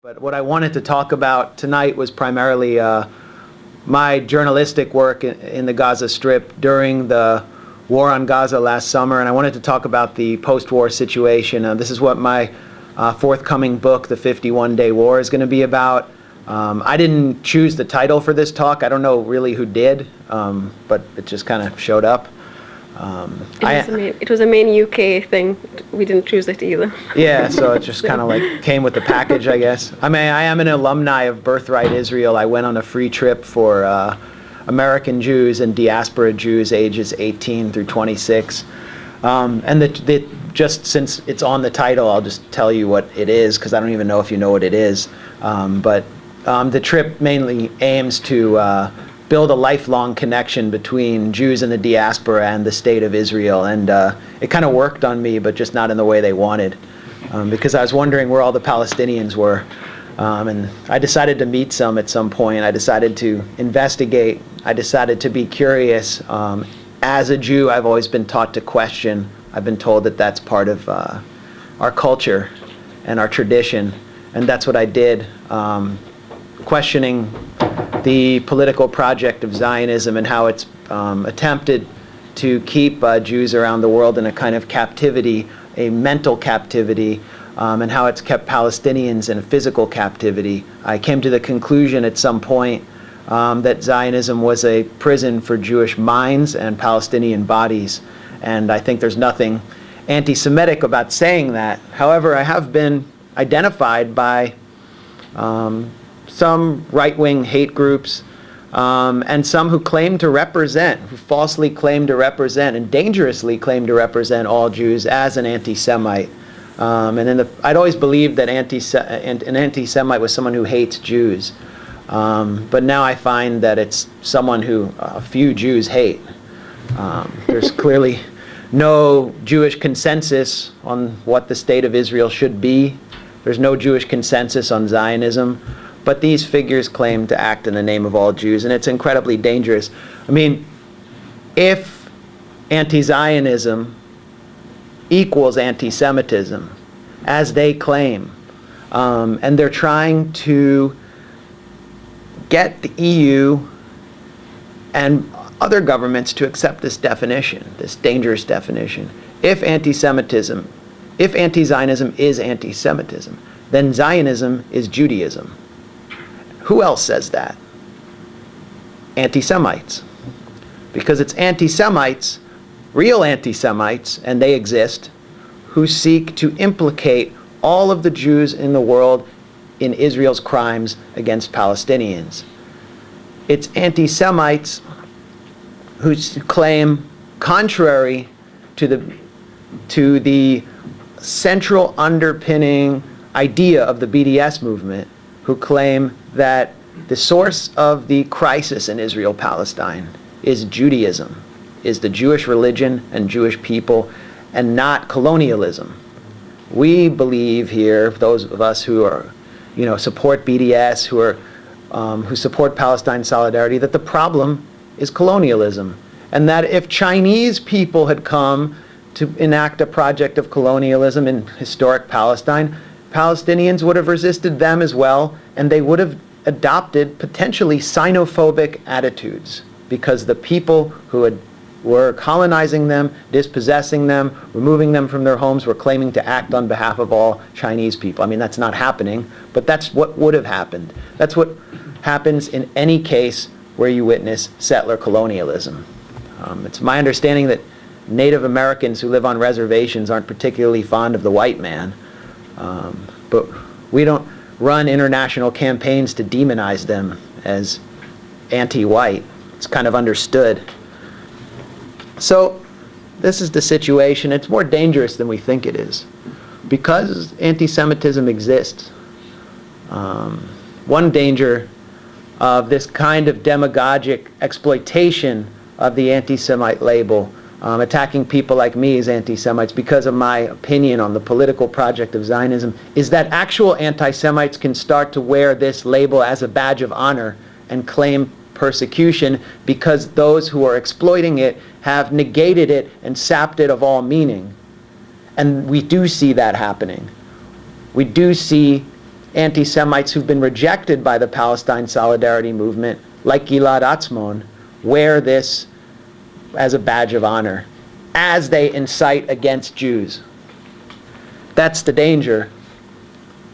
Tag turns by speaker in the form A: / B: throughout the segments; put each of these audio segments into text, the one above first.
A: But what I wanted to talk about tonight was primarily my journalistic work in the Gaza Strip during the war on Gaza last summer, and I wanted to talk about the post-war situation. This is what my forthcoming book, The 51-Day War, is going to be about. I didn't choose the title for this talk. I don't know really who did, but it just kind of showed up.
B: It was a main UK thing. We didn't choose it either.
A: Yeah, so it just kind of like came with the package, I guess. I mean, I am an alumni of Birthright Israel. I went on a free trip for American Jews and diaspora Jews ages 18 through 26. And just since it's on the title, I'll just tell you what it is, because I don't even know if you know what it is. But the trip mainly aims to build a lifelong connection between Jews in the diaspora and the state of Israel. And it kind of worked on me, but just not in the way they wanted, because I was wondering where all the Palestinians were. And I decided to meet some at some point. I decided to investigate. I decided to be curious. As a Jew, I've always been taught to question. I've been told that that's part of our culture and our tradition. And that's what I did, questioning the political project of Zionism and how it's attempted to keep Jews around the world in a kind of captivity, a mental captivity, and how it's kept Palestinians in a physical captivity. I came to the conclusion at some point that Zionism was a prison for Jewish minds and Palestinian bodies, and I think there's nothing anti-Semitic about saying that. However, I have been identified by some right-wing hate groups, and some who claim to represent, who falsely claim to represent, and dangerously claim to represent all Jews as an anti-Semite. I'd always believed that an anti-Semite was someone who hates Jews, but now I find that it's someone who a few Jews hate. There's clearly no Jewish consensus on what the state of Israel should be. There's no Jewish consensus on Zionism. But these figures claim to act in the name of all Jews, and it's incredibly dangerous. I mean, if anti-Zionism equals anti-Semitism, as they claim, and they're trying to get the EU and other governments to accept this definition, this dangerous definition, if anti-Zionism is anti-Semitism, then Zionism is Judaism. Who else says that? Anti-Semites. Because it's anti-Semites, real anti-Semites, and they exist, who seek to implicate all of the Jews in the world in Israel's crimes against Palestinians. It's anti-Semites who claim, contrary to the central underpinning idea of the BDS movement, who claim that the source of the crisis in Israel-Palestine is Judaism, is the Jewish religion and Jewish people, and not colonialism. We believe here, those of us who are, support BDS, who support Palestine solidarity, that the problem is colonialism, and that if Chinese people had come to enact a project of colonialism in historic Palestine, Palestinians would have resisted them as well, and they would have adopted potentially xenophobic attitudes, because the people who were colonizing them, dispossessing them, removing them from their homes, were claiming to act on behalf of all Chinese people. I mean, that's not happening, but that's what would have happened. That's what happens in any case where you witness settler colonialism. It's my understanding that Native Americans who live on reservations aren't particularly fond of the white man. But we don't run international campaigns to demonize them as anti-white. It's kind of understood. So this is the situation. It's more dangerous than we think it is, because anti-Semitism exists. One danger of this kind of demagogic exploitation of the anti-Semite label, attacking people like me as anti-Semites because of my opinion on the political project of Zionism, is that actual anti-Semites can start to wear this label as a badge of honor and claim persecution, because those who are exploiting it have negated it and sapped it of all meaning. And we do see that happening. We do see anti-Semites who've been rejected by the Palestine Solidarity Movement, like Gilad Atzmon, wear this as a badge of honor, as they incite against Jews. That's the danger.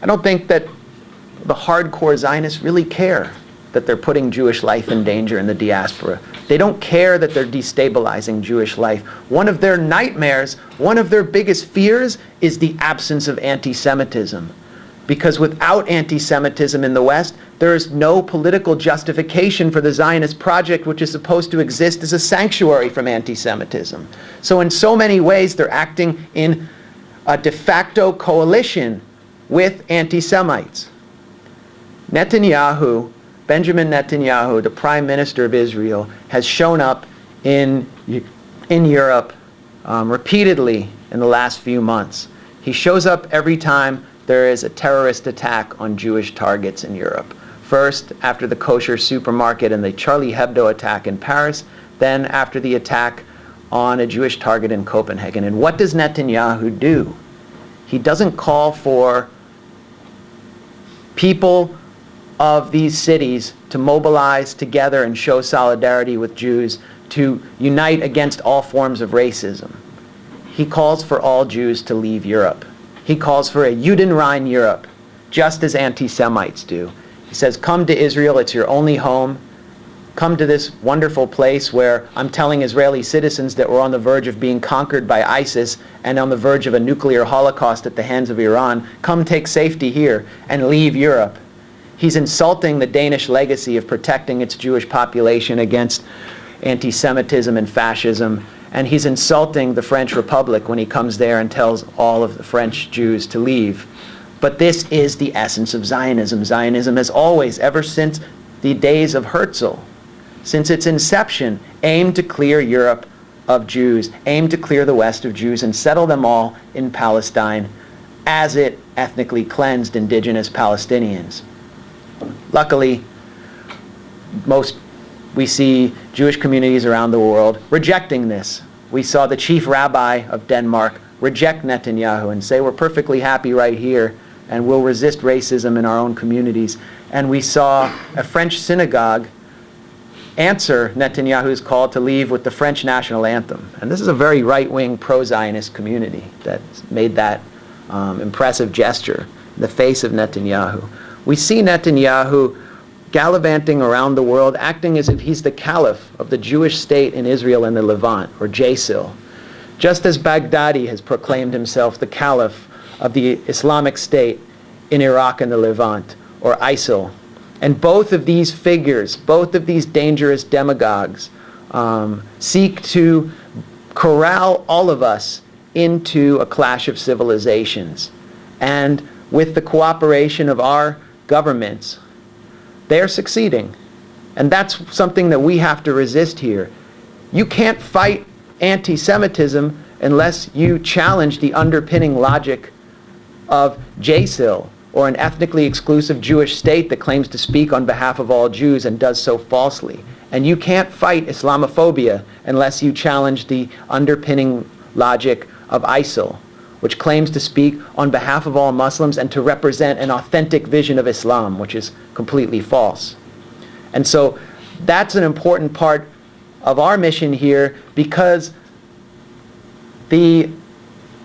A: I don't think that the hardcore Zionists really care that they're putting Jewish life in danger in the diaspora. They don't care that they're destabilizing Jewish life. One of their nightmares, one of their biggest fears is the absence of anti-Semitism. Because without anti-Semitism in the West, there is no political justification for the Zionist project, which is supposed to exist as a sanctuary from anti-Semitism. So in so many ways, they're acting in a de facto coalition with anti-Semites. Netanyahu, Benjamin Netanyahu, the Prime Minister of Israel, has shown up in Europe repeatedly in the last few months. He shows up every time there is a terrorist attack on Jewish targets in Europe. First, after the kosher supermarket and the Charlie Hebdo attack in Paris, then after the attack on a Jewish target in Copenhagen. And what does Netanyahu do? He doesn't call for people of these cities to mobilize together and show solidarity with Jews, to unite against all forms of racism. He calls for all Jews to leave Europe. He calls for a Judenrein Europe, just as anti-Semites do. He says, come to Israel, it's your only home. Come to this wonderful place where I'm telling Israeli citizens that we're on the verge of being conquered by ISIS and on the verge of a nuclear holocaust at the hands of Iran. Come take safety here and leave Europe. He's insulting the Danish legacy of protecting its Jewish population against anti-Semitism and fascism. And he's insulting the French Republic when he comes there and tells all of the French Jews to leave. But this is the essence of Zionism. Zionism has always, ever since the days of Herzl, since its inception, aimed to clear Europe of Jews, aimed to clear the West of Jews and settle them all in Palestine as it ethnically cleansed indigenous Palestinians. Luckily, we see Jewish communities around the world rejecting this. We saw the chief rabbi of Denmark reject Netanyahu and say, we're perfectly happy right here and we'll resist racism in our own communities. And we saw a French synagogue answer Netanyahu's call to leave with the French national anthem. And this is a very right-wing pro-Zionist community that made that impressive gesture in the face of Netanyahu. We see Netanyahu gallivanting around the world, acting as if he's the caliph of the Jewish state in Israel and the Levant, or Jaisil, just as Baghdadi has proclaimed himself the caliph of the Islamic State in Iraq and the Levant, or ISIL. And both of these figures, both of these dangerous demagogues, seek to corral all of us into a clash of civilizations. And with the cooperation of our governments, they are succeeding. And that's something that we have to resist here. You can't fight anti-Semitism unless you challenge the underpinning logic of Jaisil, or an ethnically exclusive Jewish state that claims to speak on behalf of all Jews and does so falsely. And you can't fight Islamophobia unless you challenge the underpinning logic of ISIL, which claims to speak on behalf of all Muslims and to represent an authentic vision of Islam, which is completely false. And so that's an important part of our mission here, because the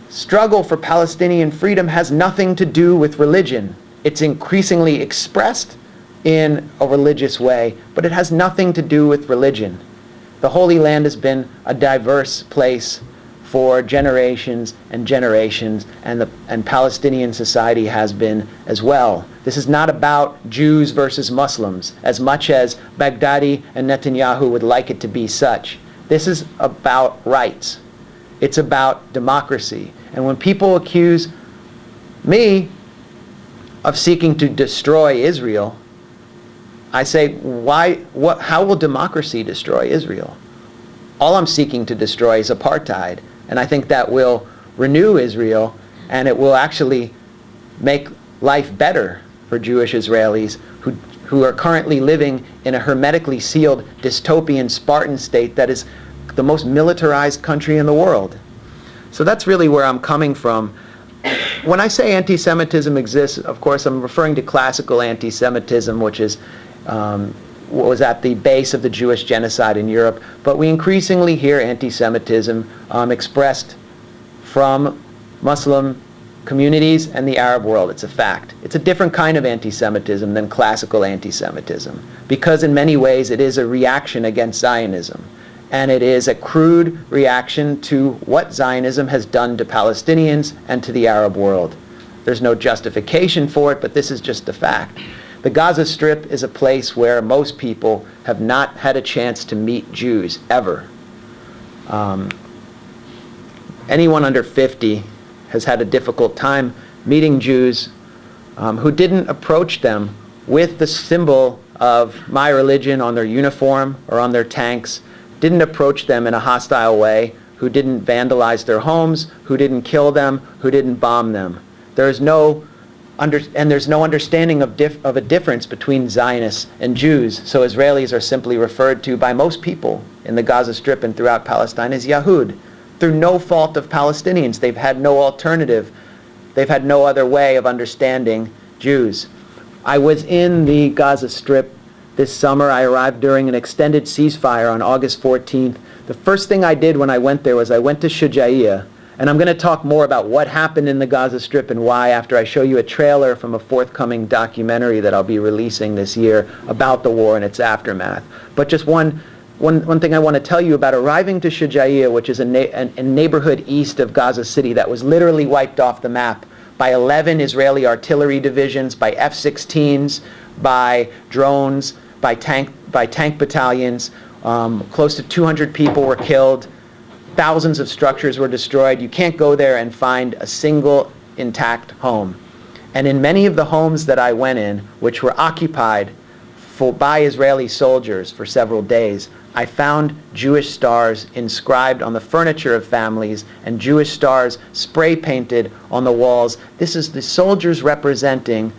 A: struggle for Palestinian freedom has nothing to do with religion. It's increasingly expressed in a religious way, but it has nothing to do with religion. The Holy Land has been a diverse place for generations and generations, and Palestinian society has been as well. This is not about Jews versus Muslims, as much as Baghdadi and Netanyahu would like it to be such. This is about rights. It's about democracy. And when people accuse me of seeking to destroy Israel, I say, how will democracy destroy Israel? All I'm seeking to destroy is apartheid. And I think that will renew Israel, and it will actually make life better for Jewish Israelis who are currently living in a hermetically sealed dystopian Spartan state that is the most militarized country in the world. So that's really where I'm coming from. when I say anti-Semitism exists, of course, I'm referring to classical anti-Semitism, which is what was at the base of the Jewish genocide in Europe. But we increasingly hear anti-Semitism expressed from Muslim communities and the Arab world. It's a fact. It's a different kind of anti-Semitism than classical anti-Semitism, because in many ways it is a reaction against Zionism. And it is a crude reaction to what Zionism has done to Palestinians and to the Arab world. There's no justification for it, but this is just a fact. The Gaza Strip is a place where most people have not had a chance to meet Jews, ever. Anyone under 50 has had a difficult time meeting Jews who didn't approach them with the symbol of my religion on their uniform or on their tanks, didn't approach them in a hostile way, who didn't vandalize their homes, who didn't kill them, who didn't bomb them. There's no understanding of a difference between Zionists and Jews, so Israelis are simply referred to by most people in the Gaza Strip and throughout Palestine as Yahud, through no fault of Palestinians. They've had no alternative. They've had no other way of understanding Jews. I was in the Gaza Strip this summer. I arrived during an extended ceasefire on August 14th. The first thing I did when I went there was I went to Shujaiya, and I'm going to talk more about what happened in the Gaza Strip and why after I show you a trailer from a forthcoming documentary that I'll be releasing this year about the war and its aftermath. But just one thing I want to tell you about arriving to Shujaiya, which is a neighborhood east of Gaza City that was literally wiped off the map by 11 Israeli artillery divisions, by F-16s, by drones, by tank battalions. Close to 200 people were killed. Thousands of structures were destroyed. You can't go there and find a single intact home. And in many of the homes that I went in, which were occupied by Israeli soldiers for several days, I found Jewish stars inscribed on the furniture of families and Jewish stars spray painted on the walls. This is the soldiers representing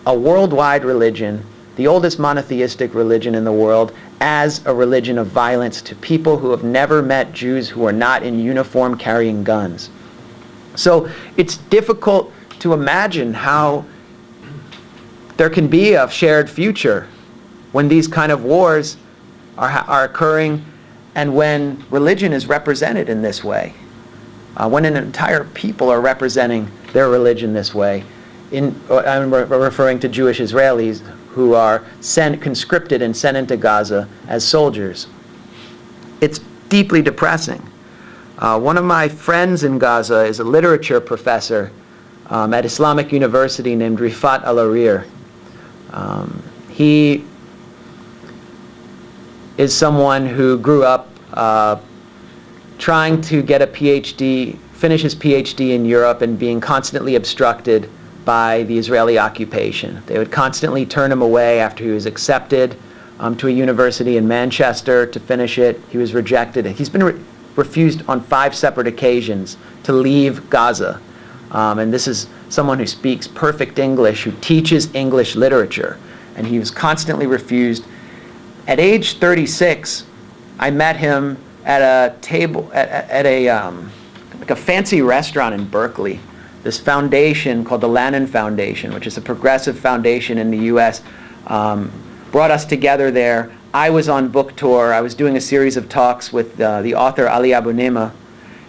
A: a worldwide religion, the oldest monotheistic religion in the world, as a religion of violence to people who have never met Jews who are not in uniform carrying guns. So it's difficult to imagine how there can be a shared future when these kind of wars are occurring and when religion is represented in this way, when an entire people are representing their religion this way. I'm referring to Jewish Israelis who are conscripted and sent into Gaza as soldiers. It's deeply depressing. One of my friends in Gaza is a literature professor at Islamic University named Rifat Al-Arir. He is someone who grew up trying to get a PhD, finish his PhD in Europe, and being constantly obstructed by the Israeli occupation. They would constantly turn him away after he was accepted to a university in Manchester to finish it. He was rejected. He's been refused on 5 separate occasions to leave Gaza. And this is someone who speaks perfect English, who teaches English literature. And he was constantly refused. At age 36, I met him at a table at a fancy restaurant in Berkeley. This foundation called the Lannan Foundation, which is a progressive foundation in the U.S., brought us together there. I was on book tour. I was doing a series of talks with the author Ali Abu Nima,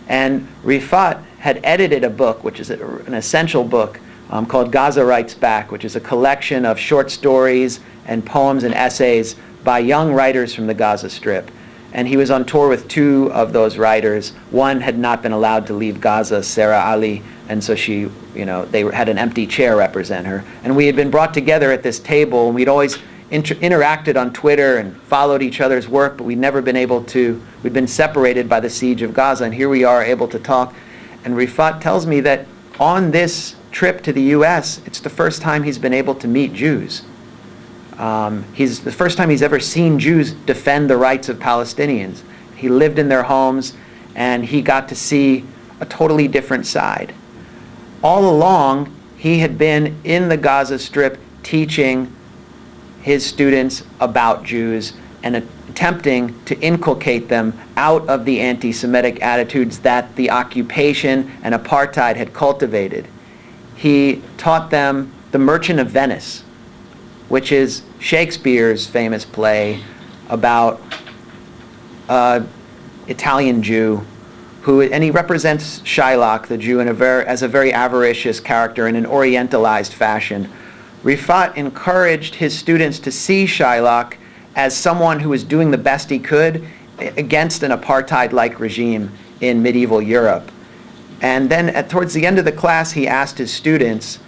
A: and Rifat had edited a book, which is an essential book, called Gaza Writes Back, which is a collection of short stories and poems and essays by young writers from the Gaza Strip. And he was on tour with 2 of those writers. One had not been allowed to leave Gaza, Sarah Ali, and so she, they had an empty chair represent her. And we had been brought together at this table, and we'd always interacted on Twitter and followed each other's work, but we'd been separated by the siege of Gaza, and here we are able to talk. And Rifat tells me that on this trip to the U.S., it's the first time he's been able to meet Jews. He's the first time he's ever seen Jews defend the rights of Palestinians. He lived in their homes, and he got to see a totally different side. All along, he had been in the Gaza Strip teaching his students about Jews and attempting to inculcate them out of the anti-Semitic attitudes that the occupation and apartheid had cultivated. he taught them The Merchant of Venice, which is Shakespeare's famous play about an Italian Jew and he represents Shylock, the Jew, as a very avaricious character in an orientalized fashion. Rifat encouraged his students to see Shylock as someone who was doing the best he could against an apartheid-like regime in medieval Europe. And then towards the end of the class, he asked his students,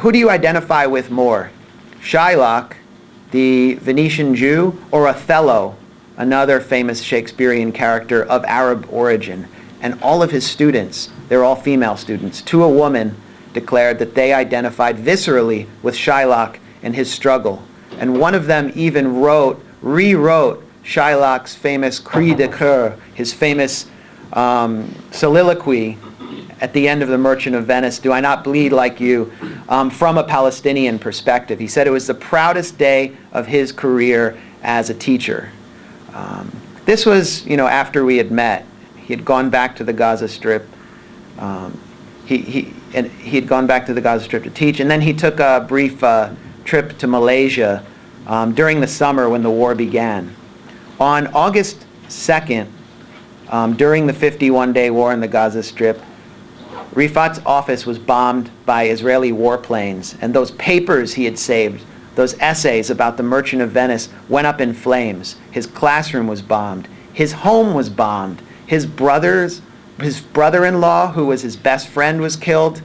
A: who do you identify with more? Shylock, the Venetian Jew, or Othello, another famous Shakespearean character of Arab origin? And all of his students, they're all female students, to a woman, declared that they identified viscerally with Shylock and his struggle. And one of them even rewrote Shylock's famous cri de coeur, his famous soliloquy at the end of The Merchant of Venice, "Do I not bleed like you?" From a Palestinian perspective. He said it was the proudest day of his career as a teacher. This was, after we had met. He had gone back to the Gaza Strip. He had gone back to the Gaza Strip to teach, and then he took a brief trip to Malaysia during the summer when the war began. On August 2nd, during the 51-day war in the Gaza Strip, Rifat's office was bombed by Israeli warplanes, and those papers he had saved, those essays about the Merchant of Venice, went up in flames. His classroom was bombed. His home was bombed. His brother-in-law, who was his best friend, was killed.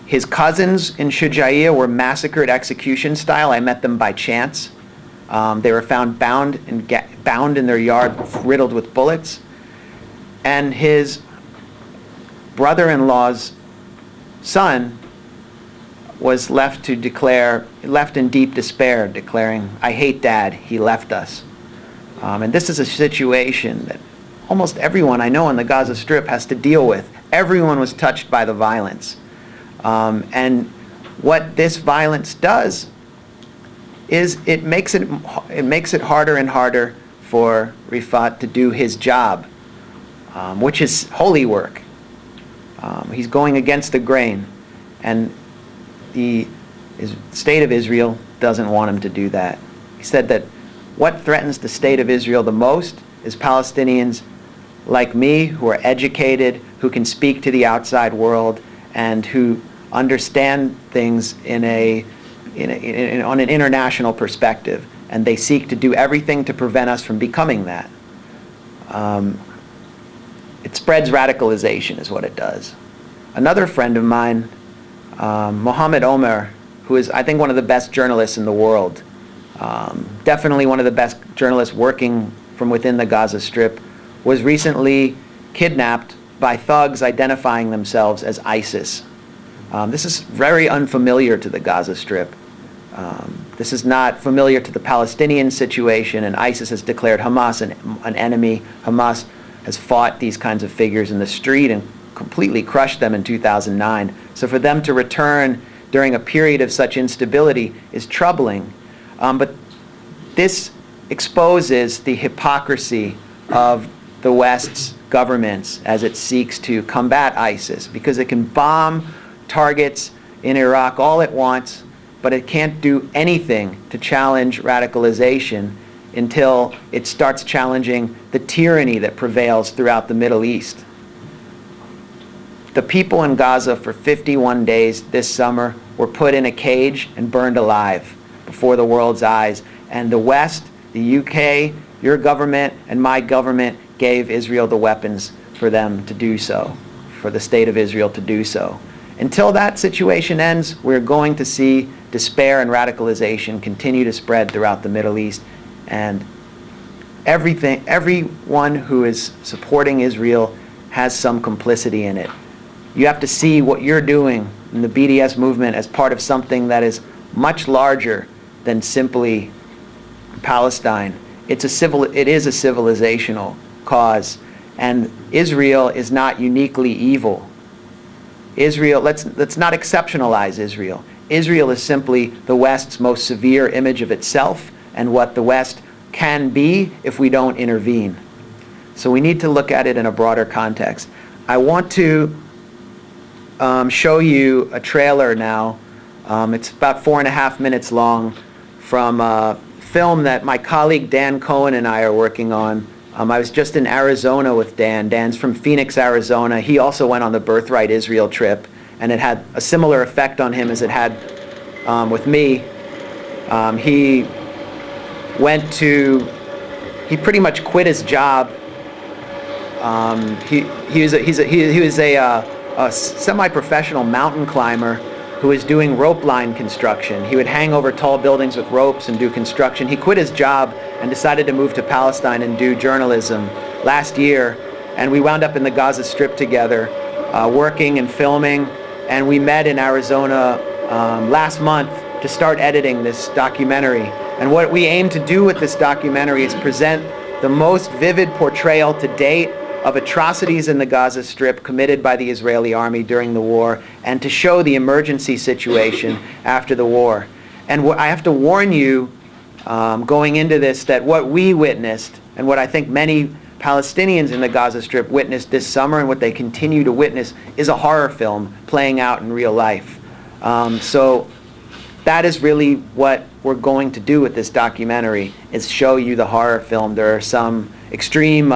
A: His cousins in Shujaia were massacred execution style. I met them by chance. They were found bound in their yard, riddled with bullets. And his brother-in-law's son was left in deep despair, declaring, "I hate Dad, he left us." And this is a situation that almost everyone I know in the Gaza Strip has to deal with. Everyone was touched by the violence. And what this violence does is it makes it harder and harder for Rifat to do his job, which is holy work. He's going against the grain, and the state of Israel doesn't want him to do that. He said that what threatens the state of Israel the most is Palestinians like me, who are educated, who can speak to the outside world, and who understand things on an international perspective, and they seek to do everything to prevent us from becoming that. It spreads radicalization is what it does. Another friend of mine, Mohammed Omer, who is, I think, one of the best journalists in the world, definitely one of the best journalists working from within the Gaza Strip, was recently kidnapped by thugs identifying themselves as ISIS. This is very unfamiliar to the Gaza Strip. This is not familiar to the Palestinian situation, and ISIS has declared Hamas an enemy. Hamas has fought these kinds of figures in the street and completely crushed them in 2009. So for them to return during a period of such instability is troubling. But this exposes the hypocrisy of the West's governments as it seeks to combat ISIS, because it can bomb targets in Iraq all it wants, but it can't do anything to challenge radicalization until it starts challenging the tyranny that prevails throughout the Middle East. The people in Gaza for 51 days this summer were put in a cage and burned alive before the world's eyes. And the West, the UK, your government, and my government gave Israel the weapons for them to do so, for the state of Israel to do so. Until that situation ends, we're going to see despair and radicalization continue to spread throughout the Middle East. And everyone who is supporting Israel has some complicity in it. You have to see what you're doing in the BDS movement as part of something that is much larger than simply Palestine. It is a civilizational cause, and Israel is not uniquely evil. Israel, let's not exceptionalize Israel. Israel is simply the West's most severe image of itself and what the West can be if we don't intervene. So we need to look at it in a broader context. I want to show you a trailer now. It's about 4.5 minutes long from a film that my colleague Dan Cohen and I are working on. I was just in Arizona with Dan. Dan's from Phoenix, Arizona. He also went on the Birthright Israel trip, and it had a similar effect on him as it had with me. He pretty much quit his job. He was a semi-professional mountain climber who was doing rope line construction. He would hang over tall buildings with ropes and do construction. He quit his job and decided to move to Palestine and do journalism last year. And we wound up in the Gaza Strip together, working and filming. And we met in Arizona last month to start editing this documentary. And what we aim to do with this documentary is present the most vivid portrayal to date of atrocities in the Gaza Strip committed by the Israeli army during the war, and to show the emergency situation after the war. And I have to warn you, going into this, that what we witnessed, and what I think many Palestinians in the Gaza Strip witnessed this summer, and what they continue to witness, is a horror film playing out in real life. So that is really what we're going to do with this documentary, is show you the horror film. There are some extreme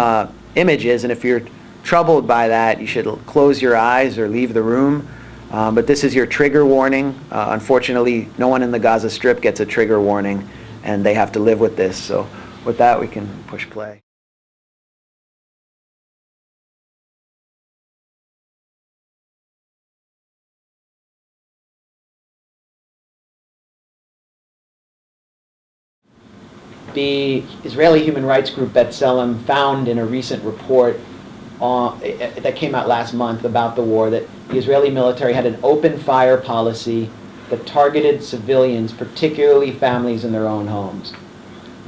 A: images, and if you're troubled by that, you should close your eyes or leave the room. But this is your trigger warning. Unfortunately, no one in the Gaza Strip gets a trigger warning, and they have to live with this. So with that, we can push play. The Israeli human rights group B'Tselem found in a recent report that came out last month about the war that the Israeli military had an open fire policy that targeted civilians, particularly families in their own homes.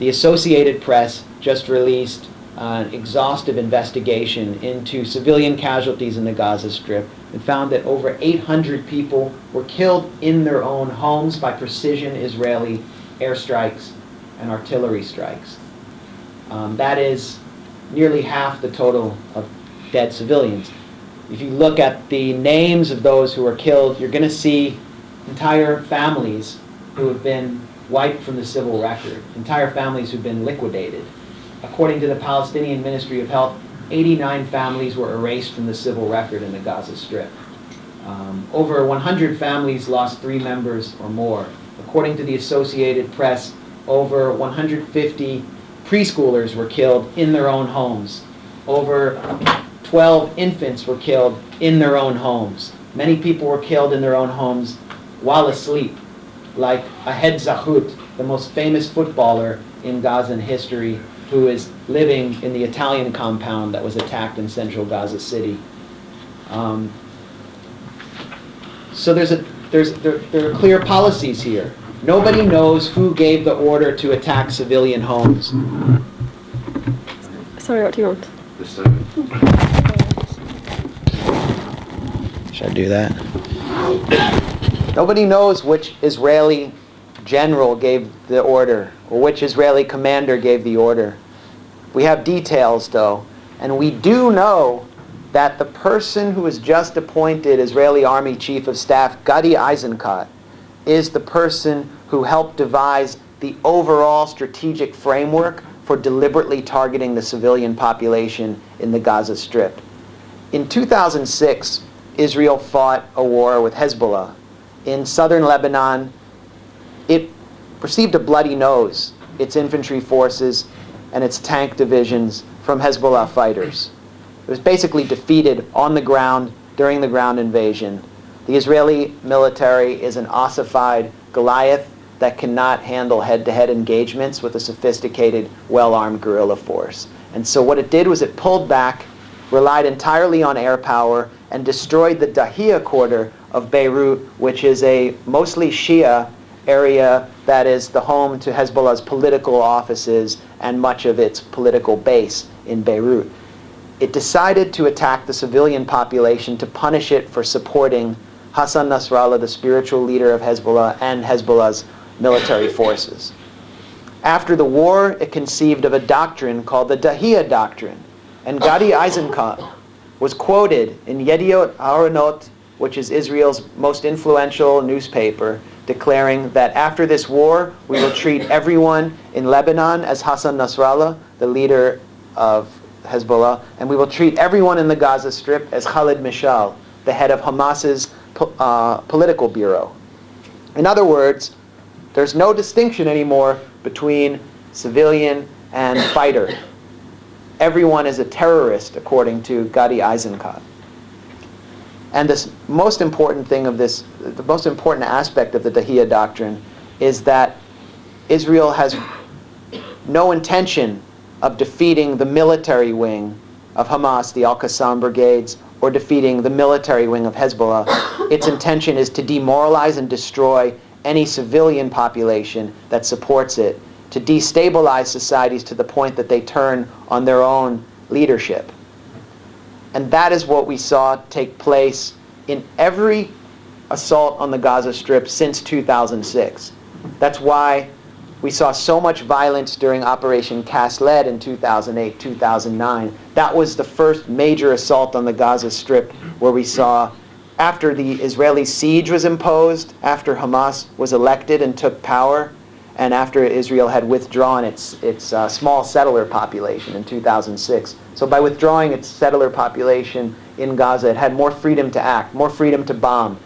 A: The Associated Press just released an exhaustive investigation into civilian casualties in the Gaza Strip and found that over 800 people were killed in their own homes by precision Israeli airstrikes and artillery strikes. That is nearly half the total of dead civilians. If you look at the names of those who were killed, you're going to see entire families who have been wiped from the civil record, entire families who've been liquidated. According to the Palestinian Ministry of Health, 89 families were erased from the civil record in the Gaza Strip. Over 100 families lost 3 members or more. According to the Associated Press, over 150 preschoolers were killed in their own homes. Over 12 infants were killed in their own homes. Many people were killed in their own homes while asleep, like Ahed Zahut, the most famous footballer in Gazan history, who is living in the Italian compound that was attacked in central Gaza City. So there are clear policies here. Nobody knows who gave the order to attack civilian homes.
B: Sorry, what do you want?
A: Should I do that? Nobody knows which Israeli general gave the order, or which Israeli commander gave the order. We have details, though, and we do know that the person who was just appointed Israeli Army Chief of Staff, Gadi Eisenkot, is the person who helped devise the overall strategic framework for deliberately targeting the civilian population in the Gaza Strip. In 2006, Israel fought a war with Hezbollah. In southern Lebanon, it received a bloody nose, its infantry forces and its tank divisions, from Hezbollah fighters. It was basically defeated on the ground during the ground invasion. The Israeli military is an ossified Goliath that cannot handle head-to-head engagements with a sophisticated, well-armed guerrilla force. And so what it did was it pulled back, relied entirely on air power, and destroyed the Dahia quarter of Beirut, which is a mostly Shia area that is the home to Hezbollah's political offices and much of its political base in Beirut. It decided to attack the civilian population to punish it for supporting Hassan Nasrallah, the spiritual leader of Hezbollah, and Hezbollah's military forces. After the war, it conceived of a doctrine called the Dahia Doctrine, and Gadi Eisenkot was quoted in Yediot Aharonot which is Israel's most influential newspaper, declaring that after this war, we will treat everyone in Lebanon as Hassan Nasrallah, the leader of Hezbollah, and we will treat everyone in the Gaza Strip as Khalid Mishal, the head of Hamas's political bureau. In other words, there's no distinction anymore between civilian and fighter. Everyone is a terrorist, according to Gadi Eisenkot. And this most important thing of this, the most important aspect of the Dahiyya doctrine is that Israel has no intention of defeating the military wing of Hamas, the Al-Qassam brigades, or defeating the military wing of Hezbollah. Its intention is to demoralize and destroy any civilian population that supports it, to destabilize societies to the point that they turn on their own leadership. And that is what we saw take place in every assault on the Gaza Strip since 2006. That's why we saw so much violence during Operation Cast Lead in 2008, 2009. That was the first major assault on the Gaza Strip where we saw, after the Israeli siege was imposed, after Hamas was elected and took power, and after Israel had withdrawn its small settler population in 2006. So by withdrawing its settler population in Gaza, it had more freedom to act, more freedom to bomb.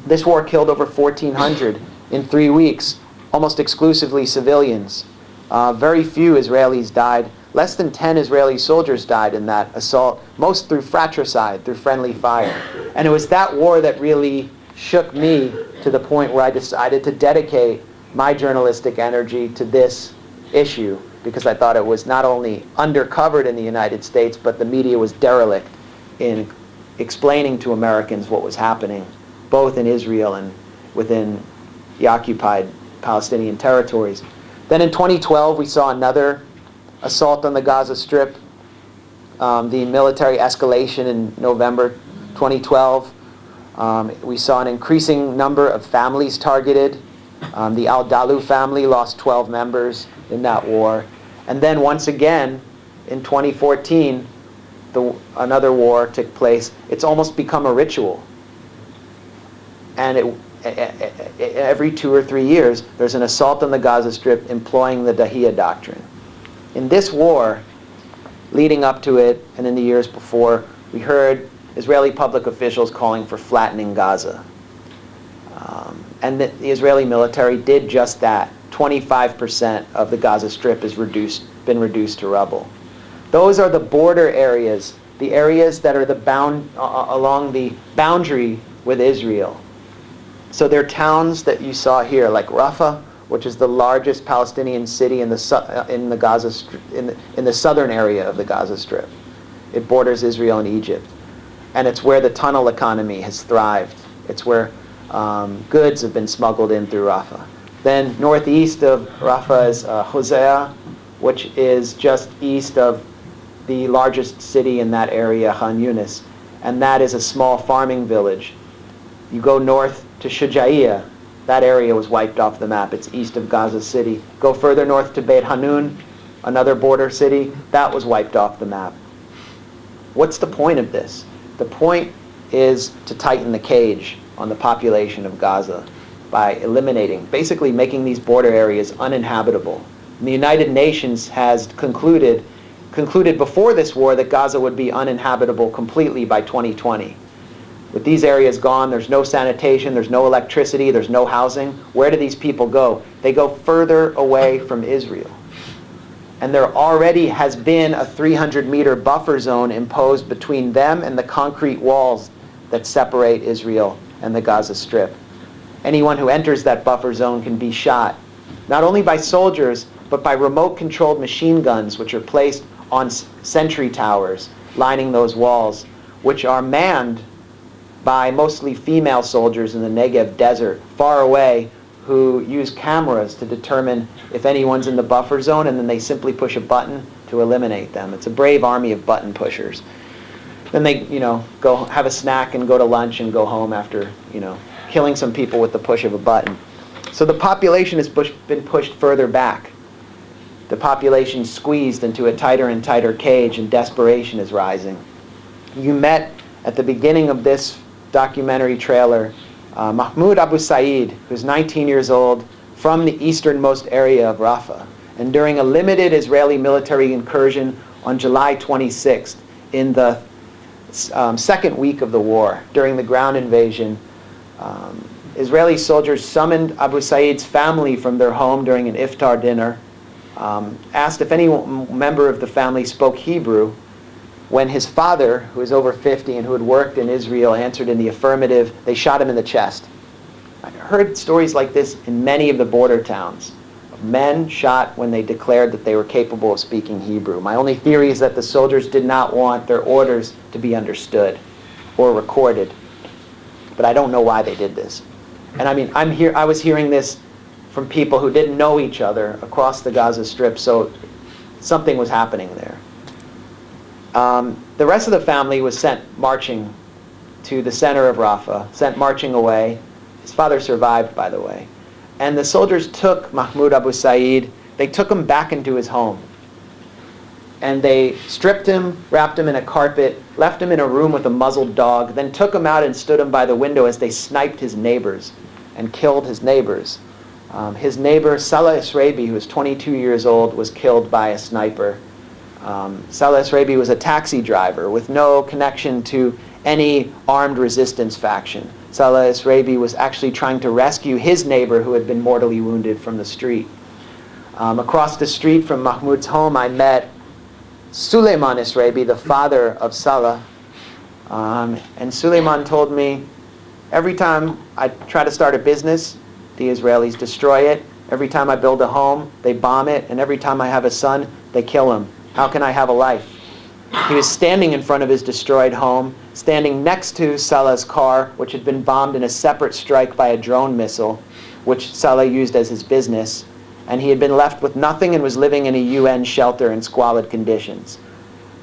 A: This war killed over 1,400 in 3 weeks, almost exclusively civilians. Very few Israelis died. Less than 10 Israeli soldiers died in that assault, most through fratricide, through friendly fire. And it was that war that really shook me to the point where I decided to dedicate my journalistic energy to this issue, because I thought it was not only undercovered in the United States, but the media was derelict in explaining to Americans what was happening, both in Israel and within the occupied Palestinian territories. Then in 2012, we saw another assault on the Gaza Strip, the military escalation in November 2012. We saw an increasing number of families targeted. The Al-Dalu family lost 12 members in that war. And then once again, in 2014, another war took place. It's almost become a ritual. And every 2 or 3 years, there's an assault on the Gaza Strip employing the Dahiyya doctrine. In this war, leading up to it, and in the years before, we heard Israeli public officials calling for flattening Gaza. And the Israeli military did just that. 25% of the Gaza Strip has been reduced to rubble. Those are the border areas, the areas that are along the boundary with Israel. So they're towns that you saw here, like Rafah, which is the largest Palestinian city in the Gaza in the southern area of the Gaza Strip. It borders Israel and Egypt. And it's where the tunnel economy has thrived. It's where goods have been smuggled in through Rafah. Then northeast of Rafah is Hosea, which is just east of the largest city in that area, Khan Yunis. And that is a small farming village. You go north to Shujaiya, that area was wiped off the map. It's east of Gaza City. Go further north to Beit Hanun, another border city, that was wiped off the map. What's the point of this? The point is to tighten the cage on the population of Gaza by eliminating, basically making these border areas uninhabitable. And the United Nations has concluded before this war that Gaza would be uninhabitable completely by 2020. With these areas gone, there's no sanitation, there's no electricity, there's no housing. Where do these people go? They go further away from Israel. And there already has been a 300-meter buffer zone imposed between them and the concrete walls that separate Israel and the Gaza Strip. Anyone who enters that buffer zone can be shot, not only by soldiers, but by remote-controlled machine guns, which are placed on sentry towers lining those walls, which are manned by mostly female soldiers in the Negev desert, far away, who use cameras to determine if anyone's in the buffer zone, and then they simply push a button to eliminate them. It's a brave army of button pushers. Then they, go have a snack and go to lunch and go home after, killing some people with the push of a button. So the population has been pushed further back. The population squeezed into a tighter and tighter cage, and desperation is rising. You met at the beginning of this documentary trailer, Mahmoud Abu Said, who's 19 years old, from the easternmost area of Rafah. And during a limited Israeli military incursion on July 26th, in the second week of the war, during the ground invasion, Israeli soldiers summoned Abu Said's family from their home during an iftar dinner, asked if any member of the family spoke Hebrew. When his father, who was over 50 and who had worked in Israel, answered in the affirmative, they shot him in the chest. I heard stories like this in many of the border towns, of men shot when they declared that they were capable of speaking Hebrew. My only theory is that the soldiers did not want their orders to be understood or recorded. But I don't know why they did this. And I mean, I was hearing this from people who didn't know each other across the Gaza Strip, so something was happening there. The rest of the family was sent marching to the center of Rafah, sent marching away. His father survived, by the way. And the soldiers took Mahmoud Abu Said, they took him back into his home. And they stripped him, wrapped him in a carpet, left him in a room with a muzzled dog, then took him out and stood him by the window as they sniped his neighbors and killed his neighbors. His neighbor, Salah Israbi, who was 22 years old, was killed by a sniper. Salah Israbi was a taxi driver with no connection to any armed resistance faction. Salah Israbi was actually trying to rescue his neighbor who had been mortally wounded from the street. Across the street from Mahmoud's home, I met Suleiman Israbi, the father of Salah. And Suleiman told me, every time I try to start a business, the Israelis destroy it. Every time I build a home, they bomb it. And every time I have a son, they kill him. How can I have a life? He was standing in front of his destroyed home, standing next to Salah's car, which had been bombed in a separate strike by a drone missile, which Salah used as his business. And he had been left with nothing and was living in a UN shelter in squalid conditions.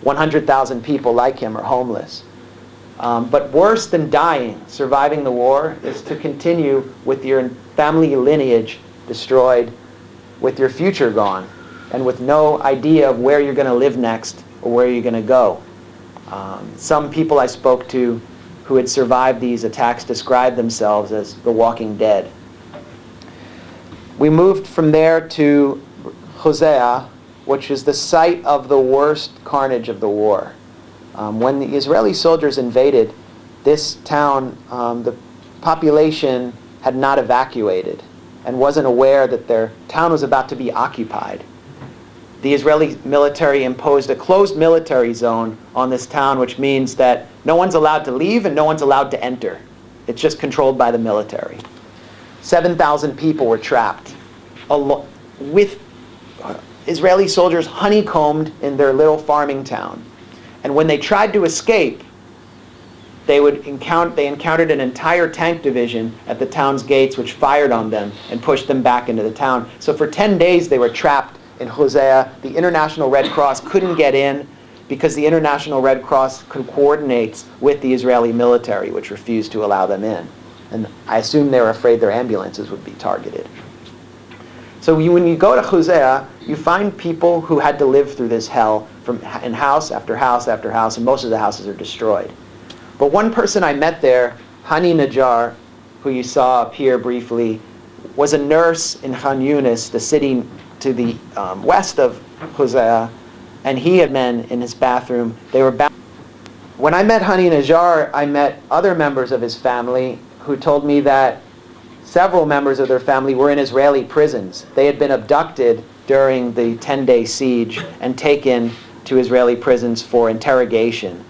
A: 100,000 people like him are homeless. But worse than dying, surviving the war, is to continue with your family lineage destroyed, with your future gone, and with no idea of where you're going to live next or where you're going to go. Some people I spoke to who had survived these attacks described themselves as the walking dead. We moved from there to Hosea, which is the site of the worst carnage of the war. When the Israeli soldiers invaded this town, the population had not evacuated and wasn't aware that their town was about to be occupied. The Israeli military imposed a closed military zone on this town, which means that no one's allowed to leave and no one's allowed to enter. It's just controlled by the military. 7,000 people were trapped with Israeli soldiers honeycombed in their little farming town. And when they tried to escape, they encountered an entire tank division at the town's gates, which fired on them and pushed them back into the town. So for 10 days they were trapped in Hosea. The International Red Cross couldn't get in because the International Red Cross coordinates with the Israeli military, which refused to allow them in. And I assume they were afraid their ambulances would be targeted. So when you go to Hosea, you find people who had to live through this hell in house after house after house, and most of the houses are destroyed. But one person I met there, Hani Najjar, who you saw appear briefly, was a nurse in Khan Yunis, the city to the west of Hosea, and he had men in his bathroom. They were When I met Hani Najjar, I met other members of his family who told me that several members of their family were in Israeli prisons. They had been abducted during the 10-day siege and taken to Israeli prisons for interrogation,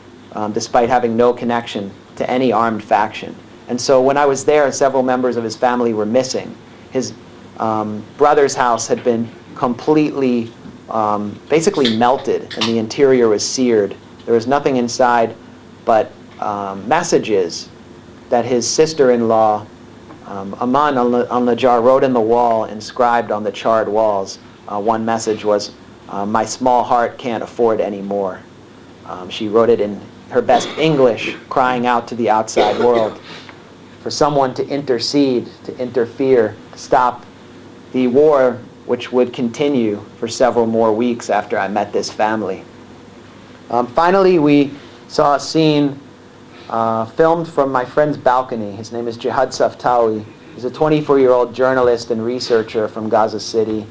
A: despite having no connection to any armed faction. And so when I was there, several members of his family were missing. His brother's house had been completely, basically melted, and the interior was seared. There was nothing inside but messages that his sister-in-law, Aman al-Najjar, wrote in the wall, inscribed on the charred walls. One message was, "My small heart can't afford any more." She wrote it in her best English, crying out to the outside world for someone to intercede, to interfere, to stop the war, which would continue for several more weeks after I met this family. Finally, we saw a scene filmed from my friend's balcony. His name is Jihad Saftawi. He's a 24-year-old journalist and researcher from Gaza City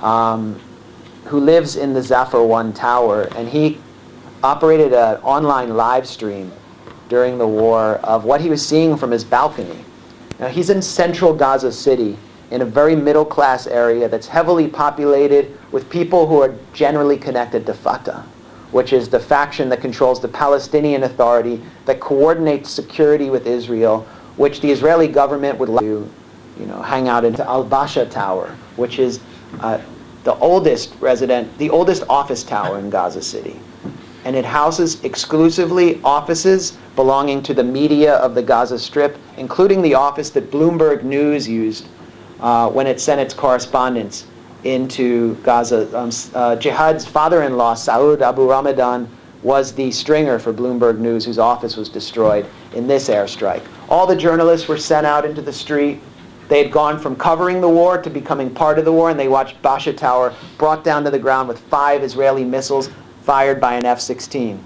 A: who lives in the Zafar 1 tower, and he operated an online live stream during the war of what he was seeing from his balcony. Now, he's in central Gaza City, in a very middle-class area that's heavily populated with people who are generally connected to Fatah, which is the faction that controls the Palestinian Authority, that coordinates security with Israel, which the Israeli government would like to, hang out into Al-Basha Tower, which is the oldest office tower in Gaza City. And it houses exclusively offices belonging to the media of the Gaza Strip, including the office that Bloomberg News used when it sent its correspondence into Gaza. Jihad's father-in-law, Saud Abu Ramadan, was the stringer for Bloomberg News, whose office was destroyed in this airstrike. All the journalists were sent out into the street. They had gone from covering the war to becoming part of the war, and they watched Basha Tower brought down to the ground with 5 Israeli missiles fired by an F-16.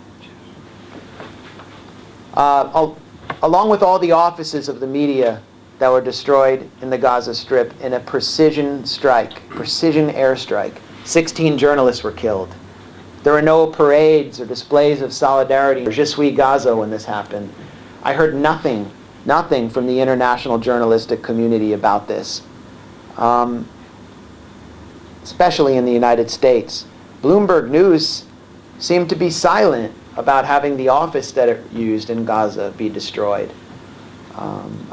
A: Along with all the offices of the media that were destroyed in the Gaza Strip in a precision airstrike, 16 journalists were killed. There were no parades or displays of solidarity or Je suis Gaza when this happened. I heard nothing from the international journalistic community about this, especially in the United States. Bloomberg News seemed to be silent about having the office that it used in Gaza be destroyed.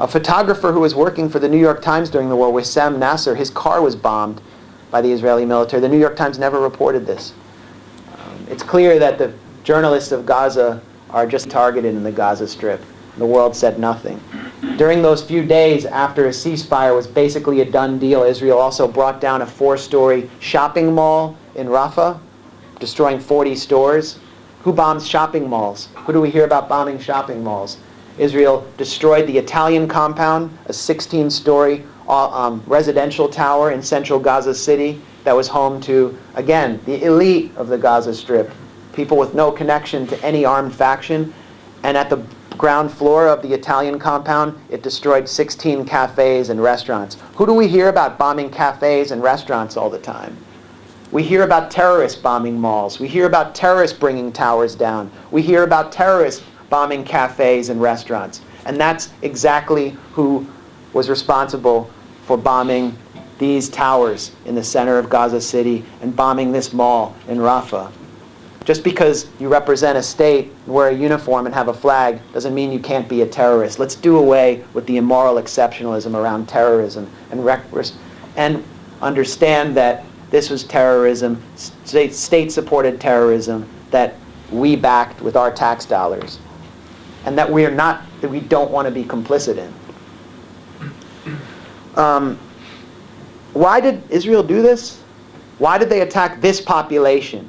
A: A photographer who was working for the New York Times during the war, Wissam Nasser, his car was bombed by the Israeli military. The New York Times never reported this. It's clear that the journalists of Gaza are just targeted in the Gaza Strip. The world said nothing. During those few days after a ceasefire was basically a done deal, Israel also brought down a 4-story shopping mall in Rafah, destroying 40 stores. Who bombs shopping malls? Who do we hear about bombing shopping malls? Israel destroyed the Italian compound, a 16-story residential tower in central Gaza City that was home to, again, the elite of the Gaza Strip, people with no connection to any armed faction. And at the ground floor of the Italian compound, it destroyed 16 cafes and restaurants. Who do we hear about bombing cafes and restaurants all the time? We hear about terrorists bombing malls. We hear about terrorists bringing towers down. We hear about terrorists bombing cafes and restaurants. And that's exactly who was responsible for bombing these towers in the center of Gaza City and bombing this mall in Rafah. Just because you represent a state, wear a uniform, and have a flag doesn't mean you can't be a terrorist. Let's do away with the immoral exceptionalism around terrorism and understand that this was terrorism, state-supported terrorism that we backed with our tax dollars, and that we don't want to be complicit in. Why did Israel do this? Why did they attack this population?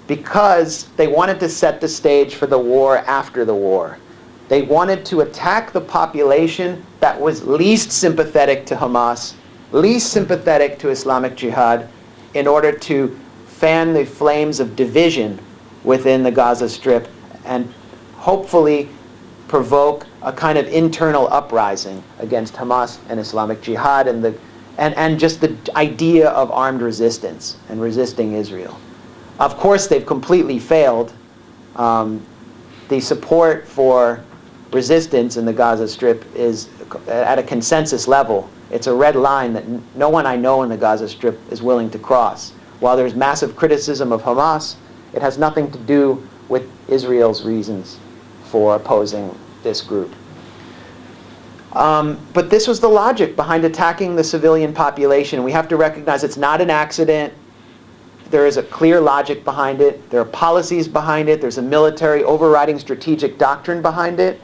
A: Because they wanted to set the stage for the war after the war. They wanted to attack the population that was least sympathetic to Hamas, least sympathetic to Islamic Jihad, in order to fan the flames of division within the Gaza Strip and hopefully provoke a kind of internal uprising against Hamas and Islamic Jihad and just the idea of armed resistance and resisting Israel. Of course, they've completely failed. The support for resistance in the Gaza Strip is at a consensus level. It's a red line that no one I know in the Gaza Strip is willing to cross. While there's massive criticism of Hamas, it has nothing to do with Israel's reasons for opposing this group. But this was the logic behind attacking the civilian population. We have to recognize it's not an accident. There is a clear logic behind it. There are policies behind it. There's a military overriding strategic doctrine behind it.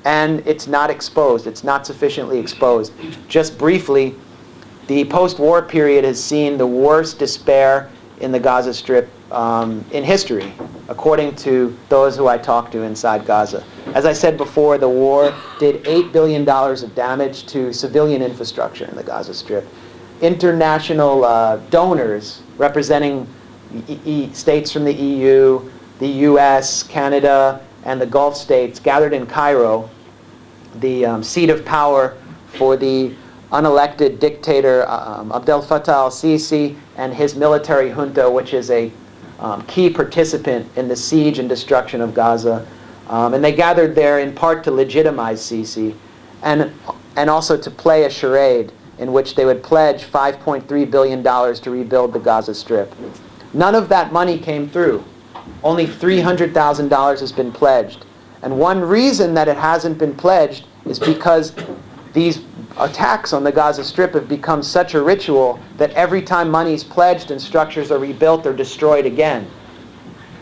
A: And it's not exposed. It's not sufficiently exposed. Just briefly, the post-war period has seen the worst despair in the Gaza Strip in history, according to those who I talked to inside Gaza. As I said before, the war did $8 billion of damage to civilian infrastructure in the Gaza Strip. International donors representing states from the EU, the US, Canada, and the Gulf states gathered in Cairo, the seat of power for the unelected dictator Abdel Fattah al-Sisi and his military junta, which is a key participant in the siege and destruction of Gaza. And they gathered there in part to legitimize Sisi and also to play a charade in which they would pledge $5.3 billion to rebuild the Gaza Strip. None of that money came through. Only $300,000 has been pledged. And one reason that it hasn't been pledged is because these attacks on the Gaza Strip have become such a ritual that every time money is pledged and structures are rebuilt, they're destroyed again.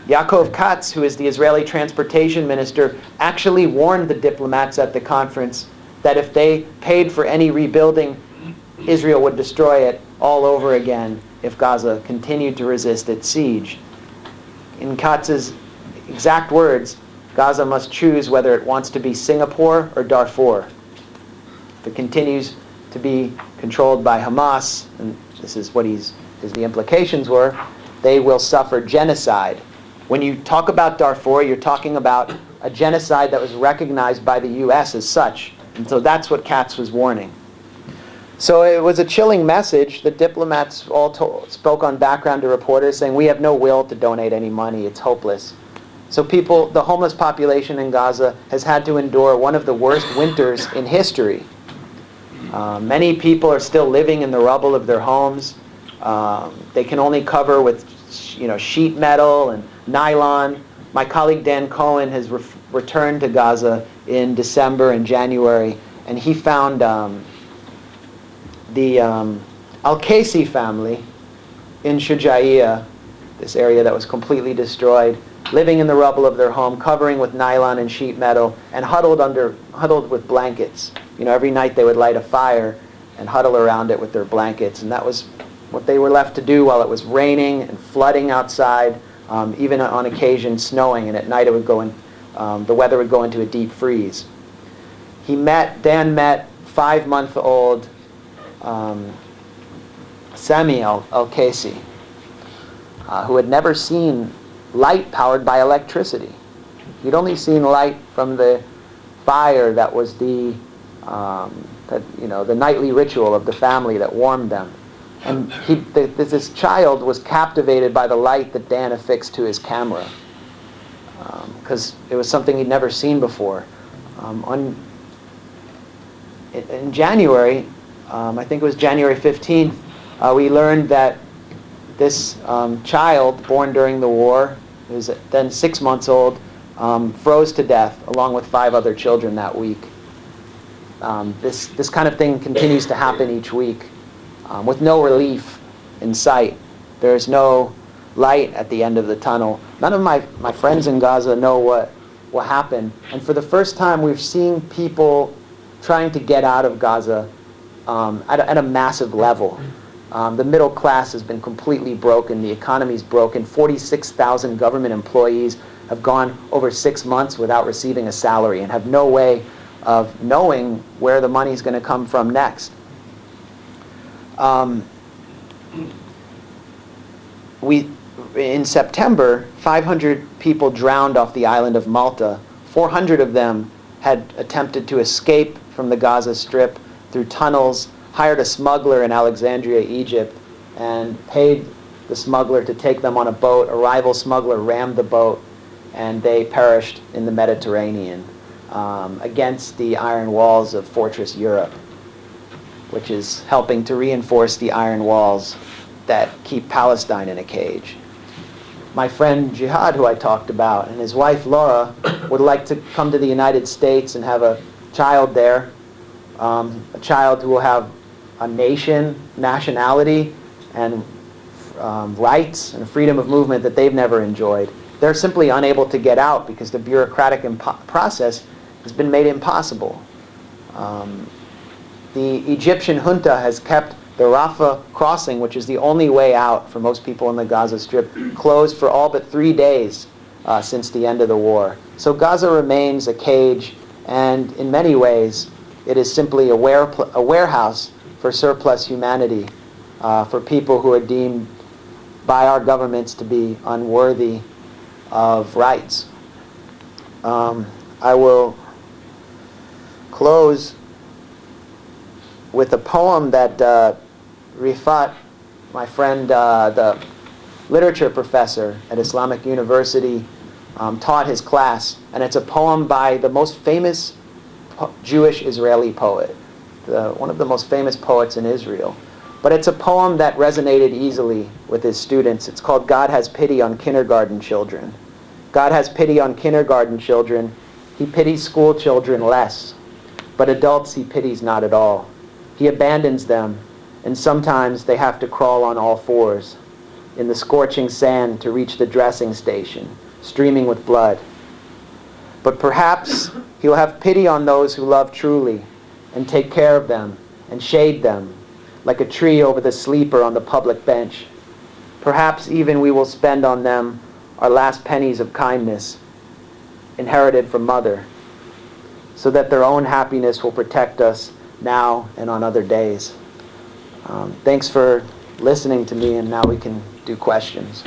A: Yaakov Katz, who is the Israeli transportation minister, actually warned the diplomats at the conference that if they paid for any rebuilding, Israel would destroy it all over again if Gaza continued to resist its siege. In Katz's exact words, Gaza must choose whether it wants to be Singapore or Darfur. If it continues to be controlled by Hamas, and this is what the implications were, they will suffer genocide. When you talk about Darfur, you're talking about a genocide that was recognized by the U.S. as such. And so that's what Katz was warning. So it was a chilling message. The diplomats all spoke on background to reporters saying, we have no will to donate any money. It's hopeless. So the homeless population in Gaza has had to endure one of the worst winters in history. Many people are still living in the rubble of their homes. They can only cover with sheet metal and nylon. My colleague Dan Cohen has returned to Gaza in December and January, and he found the Al-Kasi family in Shujaiya, this area that was completely destroyed, living in the rubble of their home, covering with nylon and sheet metal, and huddled with blankets. Every night they would light a fire and huddle around it with their blankets, and that was what they were left to do while it was raining and flooding outside, even on occasion snowing, and at night it would the weather would go into a deep freeze. Dan met 5-month-old Sami Al-Kasi, who had never seen light powered by electricity. He'd only seen light from the fire that was the nightly ritual of the family that warmed them. And this child was captivated by the light that Dan affixed to his camera, because it was something he'd never seen before. In January, I think it was January 15th, we learned that this child born during the war, who was then 6 months old, froze to death along with 5 other children that week. This kind of thing continues to happen each week with no relief in sight. There's no light at the end of the tunnel. None of my friends in Gaza know what happened. And for the first time, we've seen people trying to get out of Gaza at a massive level. The middle class has been completely broken. The economy's broken. 46,000 government employees have gone over 6 months without receiving a salary and have no way of knowing where the money's going to come from next. In September, 500 people drowned off the island of Malta. 400 of them had attempted to escape from the Gaza Strip through tunnels, hired a smuggler in Alexandria, Egypt, and paid the smuggler to take them on a boat. A rival smuggler rammed the boat, and they perished in the Mediterranean against the iron walls of Fortress Europe, which is helping to reinforce the iron walls that keep Palestine in a cage. My friend Jihad, who I talked about, and his wife Laura would like to come to the United States and have a child there, a child who will have a nationality, and rights and freedom of movement that they've never enjoyed. They're simply unable to get out because the bureaucratic process has been made impossible. The Egyptian junta has kept the Rafah crossing, which is the only way out for most people in the Gaza Strip, closed for all but 3 days since the end of the war. So Gaza remains a cage, and in many ways, it is simply a warehouse for surplus humanity, for people who are deemed by our governments to be unworthy of rights. I will close with a poem that Rifat, my friend, the literature professor at Islamic University, taught his class. And it's a poem by the most famous Jewish Israeli poet, one of the most famous poets in Israel. But it's a poem that resonated easily with his students. It's called God Has Pity on Kindergarten Children. God has pity on kindergarten children. He pities school children less. But adults he pities not at all. He abandons them, and sometimes they have to crawl on all fours in the scorching sand to reach the dressing station, streaming with blood. But perhaps he'll have pity on those who love truly and take care of them and shade them like a tree over the sleeper on the public bench. Perhaps even we will spend on them our last pennies of kindness inherited from mother, so that their own happiness will protect us now and on other days. Thanks for listening to me, and now we can do questions.